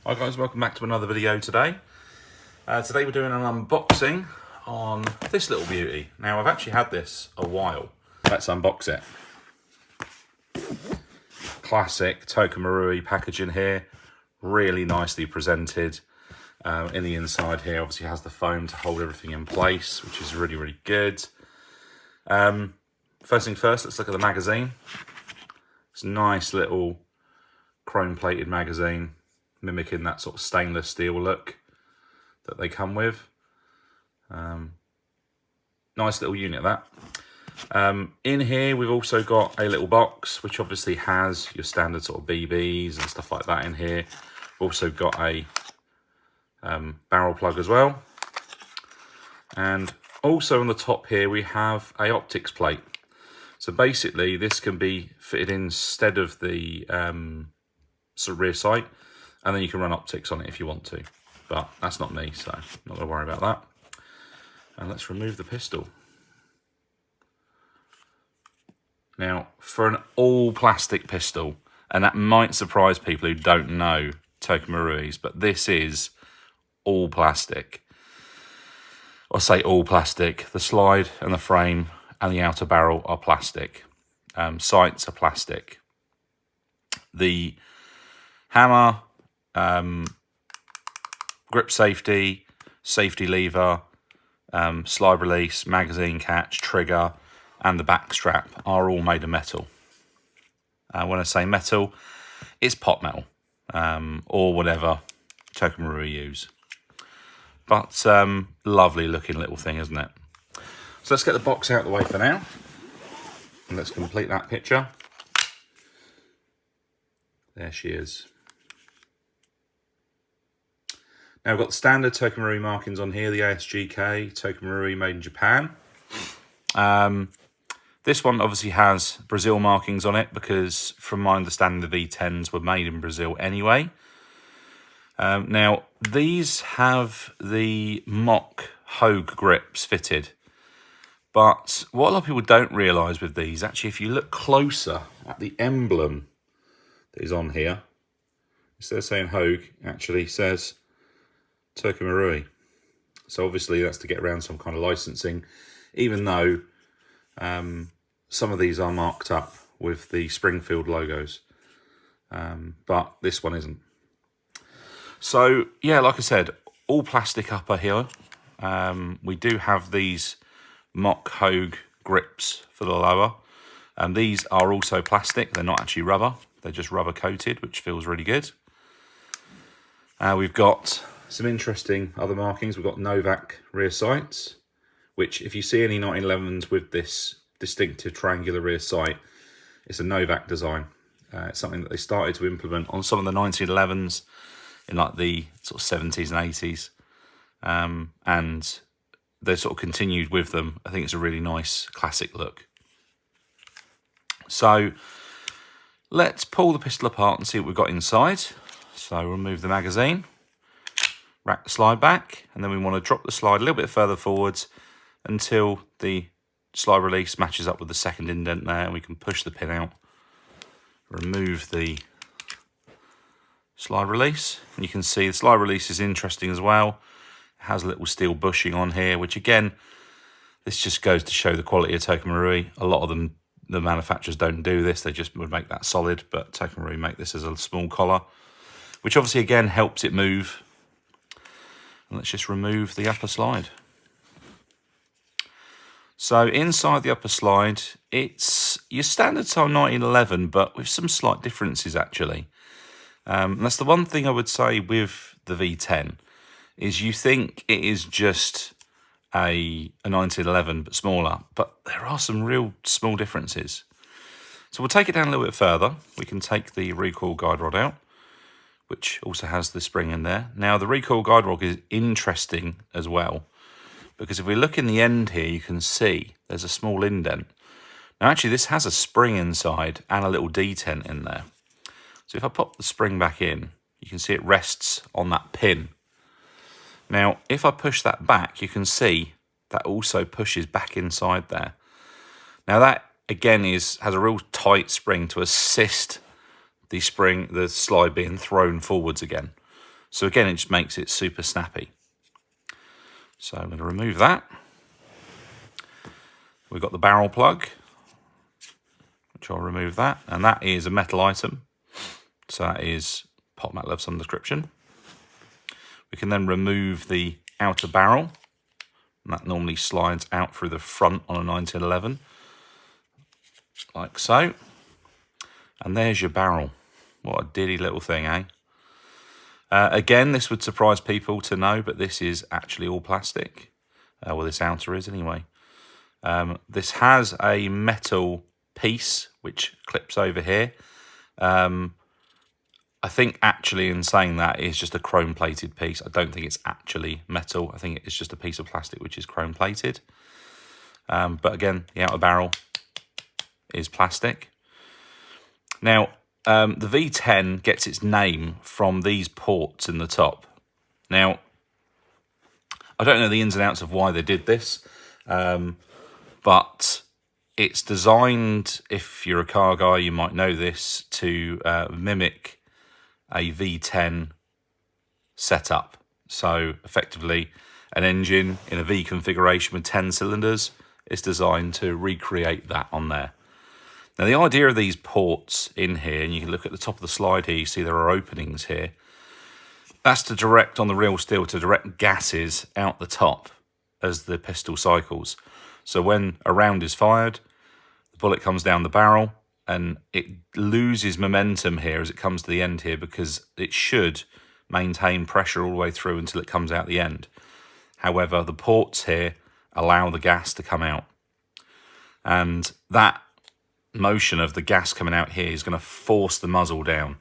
Hi guys, welcome back to another video today. Today we're doing an unboxing on this little beauty. Now I've actually had this a while. Let's unbox it. Classic Toka Marui packaging here, really nicely presented. In the inside here obviously has the foam to hold everything in place, which is really good. First thing first, let's look at the magazine. It's a nice little chrome plated magazine, mimicking that sort of stainless steel look that they come with. Nice little unit that. In here we've also got a little box which obviously has your standard sort of BBs and stuff like that in here. We've also got a barrel plug as well, and also on the top here we have a optics plate. So basically this can be fitted instead of the sort of rear sight, and then you can run optics on it if you want to, but that's not me, so I'm not going to worry about that. And let's remove the pistol. Now, for an all plastic pistol, and that might surprise people who don't know Toka Marui's, but this is all plastic. I say all plastic. The slide and the frame and the outer barrel are plastic. Sights are plastic. The hammer, grip safety, safety lever, slide release, magazine catch, trigger, and the back strap are all made of metal. When I say metal, it's pot metal, or whatever Toka Marui use. But lovely looking little thing, isn't it? So let's get the box out of the way for now, and let's complete that picture. There she is. Now I've got the standard Toka Marui markings on here, the ASGK, Toka Marui made in Japan. This one obviously has Brazil markings on it because from my understanding the V10s were made in Brazil anyway. Now these have the mock Hogue grips fitted, but what a lot of people don't realise with these, actually if you look closer at the emblem that is on here, instead of saying Hogue, it actually says Toka Marui. So obviously that's to get around some kind of licensing, even though some of these are marked up with the Springfield logos, but this one isn't. So yeah, like I said, all plastic upper here. We do have these mock Hogue grips for the lower, and these are also plastic. They're not actually rubber, they're just rubber coated, which feels really good. We've got some interesting other markings. We've got Novak rear sights, which if you see any 1911s with this distinctive triangular rear sight, it's a Novak design. It's something that they started to implement on some of the 1911s in like the sort of 70s and 80s. And they sort of continued with them. I think it's a really nice classic look. So let's pull the pistol apart and see what we've got inside. So remove the magazine, rack the slide back, and then we want to drop the slide a little bit further forwards until the slide release matches up with the second indent there, and we can push the pin out, remove the slide release, and you can see the slide release is interesting as well. It has a little steel bushing on here, which again, this just goes to show the quality of Toka Marui. A lot of them, the manufacturers don't do this, they just would make that solid, but Toka Marui make this as a small collar, which obviously again helps it move. And let's just remove the upper slide. So inside the upper slide, it's your standard style 1911, but with some slight differences actually. And that's the one thing I would say with the V10, is you think it is just a 1911 but smaller, but there are some real small differences. So we'll take it down a little bit further. We can take the recoil guide rod out, which also has the spring in there. Now the recoil guide rod is interesting as well, because if we look in the end here, you can see there's a small indent. Now actually this has a spring inside and a little detent in there. So if I pop the spring back in, you can see it rests on that pin. Now if I push that back, you can see that also pushes back inside there. Now that again has a real tight spring to assist the slide being thrown forwards again. So again, it just makes it super snappy. So I'm going to remove that. We've got the barrel plug, which I'll remove that. And that is a metal item. So that is pot metal of some description. We can then remove the outer barrel. And that normally slides out through the front on a 1911. Like so. And there's your barrel. What a diddy little thing, eh? Again, this would surprise people to know, but this is actually all plastic. Well, this outer is anyway. This has a metal piece which clips over here. I think actually in saying that is just a chrome plated piece. I don't think it's actually metal. I think it's just a piece of plastic which is chrome plated. But again, the outer barrel is plastic. Now, the V10 gets its name from these ports in the top. Now, I don't know the ins and outs of why they did this, but it's designed, if you're a car guy, you might know this, to mimic a V10 setup. So effectively, an engine in a V configuration with 10 cylinders is designed to recreate that on there. Now, the idea of these ports in here, and you can look at the top of the slide here, you see there are openings here. That's to direct, on the real steel, to direct gases out the top as the pistol cycles. So when a round is fired, the bullet comes down the barrel and it loses momentum here as it comes to the end here, because it should maintain pressure all the way through until it comes out the end. However, the ports here allow the gas to come out. And that motion of the gas coming out here is going to force the muzzle down.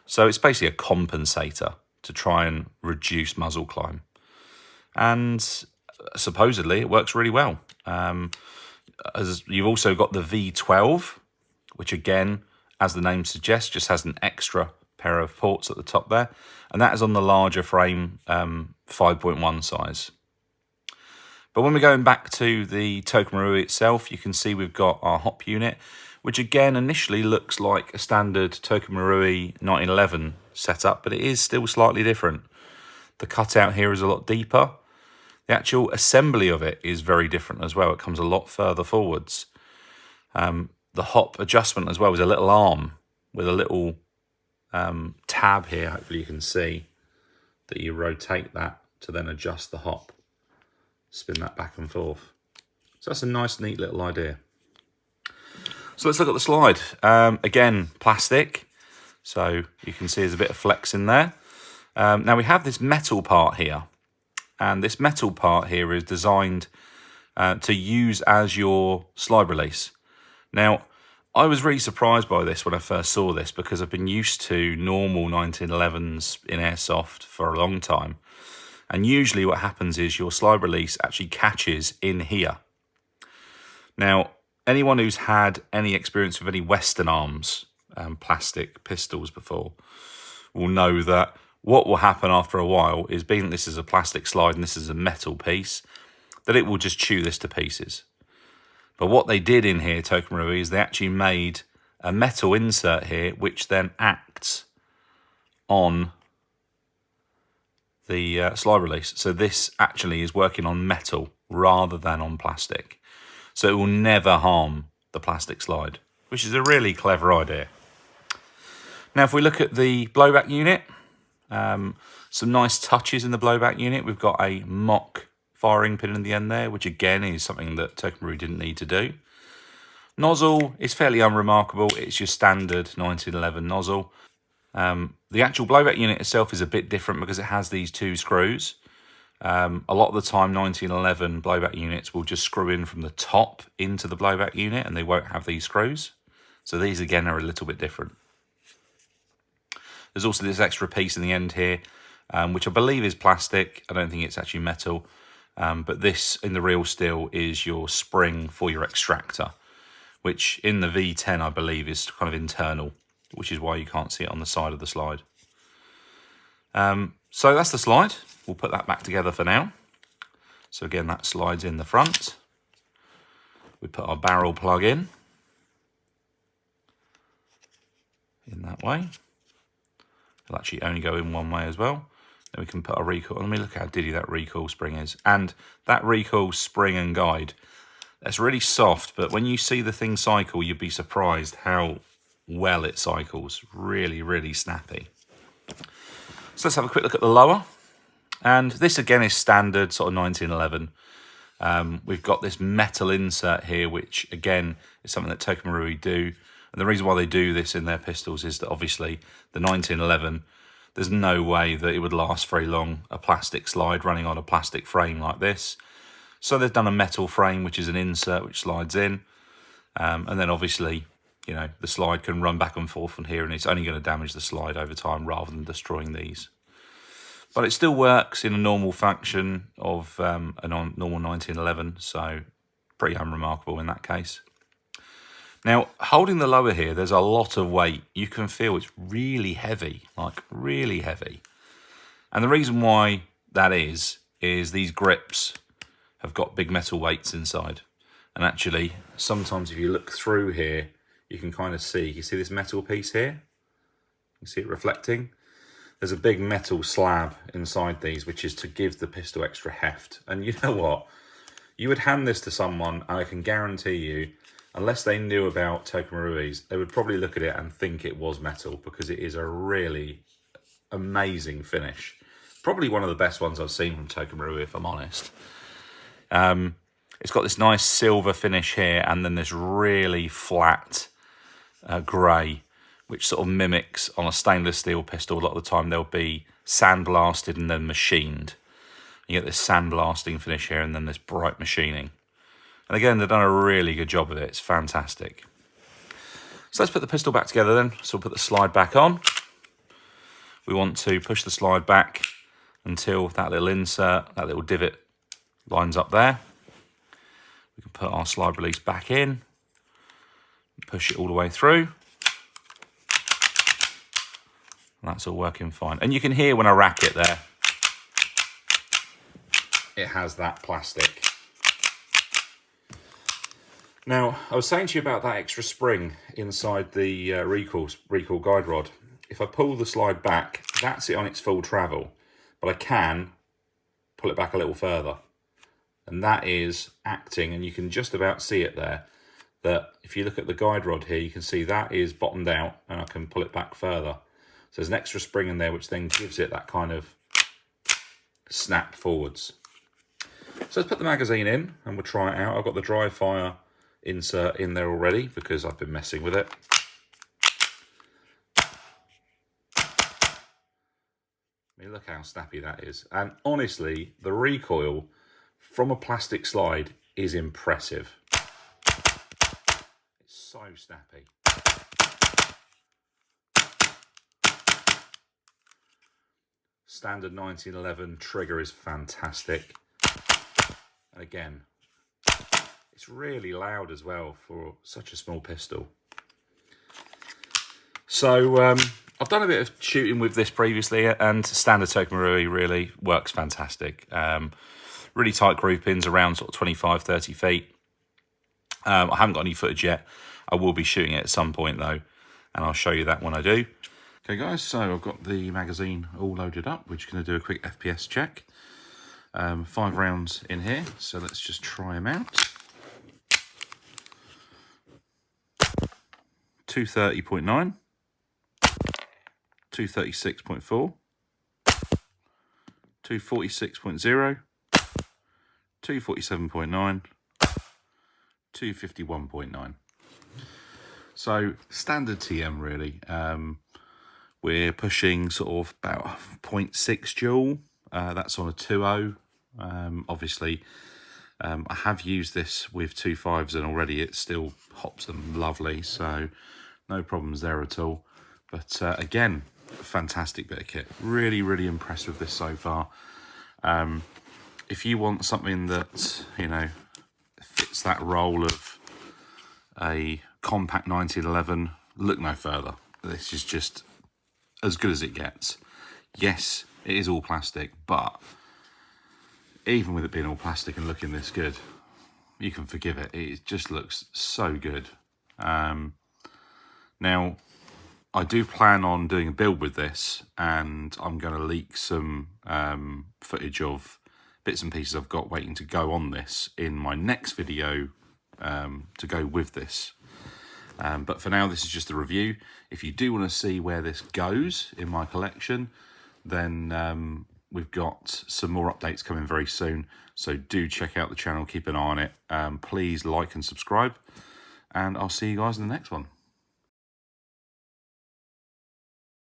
So it's basically a compensator to try and reduce muzzle climb. And supposedly it works really well. As you've also got the V12, which again, as the name suggests, just has an extra pair of ports at the top there. And that is on the larger frame, 5.1 size. But when we're going back to the Toka Marui itself, you can see we've got our hop unit, which again initially looks like a standard Toka Marui 1911 setup, but it is still slightly different. The cutout here is a lot deeper. The actual assembly of it is very different as well. It comes a lot further forwards. The hop adjustment as well is a little arm with a little tab here. Hopefully you can see that you rotate that to then adjust the hop. Spin that back and forth. So that's a nice, neat little idea. So let's look at the slide. Again, plastic. So you can see there's a bit of flex in there. Now we have this metal part here. And this metal part here is designed to use as your slide release. Now, I was really surprised by this when I first saw this, because I've been used to normal 1911s in Airsoft for a long time. And usually what happens is your slide release actually catches in here. Now, anyone who's had any experience with any Western Arms plastic pistols before will know that what will happen after a while is, being this is a plastic slide and this is a metal piece, that it will just chew this to pieces. But what they did in here, Toka Marui, is they actually made a metal insert here, which then acts on the slide release. So this actually is working on metal rather than on plastic. So it will never harm the plastic slide, which is a really clever idea. Now, if we look at the blowback unit, some nice touches in the blowback unit. We've got a mock firing pin in the end there, which again is something that Toka Marui didn't need to do. Nozzle is fairly unremarkable. It's your standard 1911 nozzle. The actual blowback unit itself is a bit different because it has these two screws. A lot of the time 1911 blowback units will just screw in from the top into the blowback unit and they won't have these screws. So these again are a little bit different. There's also this extra piece in the end here, which I believe is plastic. I don't think it's actually metal. But this in the real steel is your spring for your extractor, which in the V10 I believe is kind of internal, which is why you can't see it on the side of the slide. So that's the slide. We'll put that back together for now. So again, that slides in the front. We put our barrel plug in that way. It'll actually only go in one way as well. Then we can put our recoil. Let me look how diddy that recoil spring is. And that recoil spring and guide, that's really soft, but when you see the thing cycle, you'd be surprised how well it cycles. Really, really snappy. So let's have a quick look at the lower. And this again is standard sort of 1911. We've got this metal insert here, which again is something that Toka Marui do. And the reason why they do this in their pistols is that obviously the 1911, there's no way that it would last very long, a plastic slide running on a plastic frame like this. So they've done a metal frame, which is an insert which slides in. And then obviously, you know, the slide can run back and forth from here, and it's only going to damage the slide over time rather than destroying these. But it still works in a normal function of a normal 1911, so pretty unremarkable in that case. Now, holding the lower here, there's a lot of weight. You can feel it's really heavy, like really heavy. And the reason why that is these grips have got big metal weights inside. And actually, sometimes if you look through here, you can kind of see, you see this metal piece here? You see it reflecting? There's a big metal slab inside these, which is to give the pistol extra heft. And you know what? You would hand this to someone, and I can guarantee you, unless they knew about Toka Marui's, they would probably look at it and think it was metal, because it is a really amazing finish. Probably one of the best ones I've seen from Toka Marui, if I'm honest. It's got this nice silver finish here, and then this really flat grey, which sort of mimics on a stainless steel pistol. A lot of the time they'll be sandblasted and then machined. You get this sandblasting finish here and then this bright machining. And again, they've done a really good job of it. It's fantastic. So let's put the pistol back together then. So we'll put the slide back on. We want to push the slide back until that little insert, that little divot lines up there. We can put our slide release back in, push it all the way through. That's all working fine. And you can hear when I rack it there, it has that plastic. Now, I was saying to you about that extra spring inside the recoil guide rod. If I pull the slide back, that's it on its full travel. But I can pull it back a little further. And that is acting, and you can just about see it there, that if you look at the guide rod here, you can see that is bottomed out, and I can pull it back further. So there's an extra spring in there, which then gives it that kind of snap forwards. So let's put the magazine in and we'll try it out. I've got the dry fire insert in there already because I've been messing with it. I mean, look how snappy that is. And honestly, the recoil from a plastic slide is impressive. It's so snappy. Standard 1911 trigger is fantastic. And again, it's really loud as well for such a small pistol. So I've done a bit of shooting with this previously, and standard Toka Marui really works fantastic. Really tight groupings around sort of 25, 30 feet. I haven't got any footage yet. I will be shooting it at some point though, and I'll show you that when I do. Okay guys, so I've got the magazine all loaded up. We're just going to do a quick FPS check. 5 rounds in here, so let's just try them out. 230.9, 236.4, 246.0, 247.9, 251.9. So standard TM really. We're pushing sort of about 0.6 joule. That's on a 2.0. Obviously, I have used this with 2.5s and already it still hops them lovely. So no problems there at all. But again, fantastic bit of kit. Really, really impressed with this so far. If you want something that, you know, fits that role of a compact 1911, look no further. This is just as good as it gets. Yes, it is all plastic, but even with it being all plastic and looking this good, you can forgive it. It just looks so good. Now, I do plan on doing a build with this, and I'm going to leak some footage of bits and pieces I've got waiting to go on this in my next video to go with this. But for now, this is just a review. If you do want to see where this goes in my collection, then we've got some more updates coming very soon. So do check out the channel, keep an eye on it. Please like and subscribe, and I'll see you guys in the next one.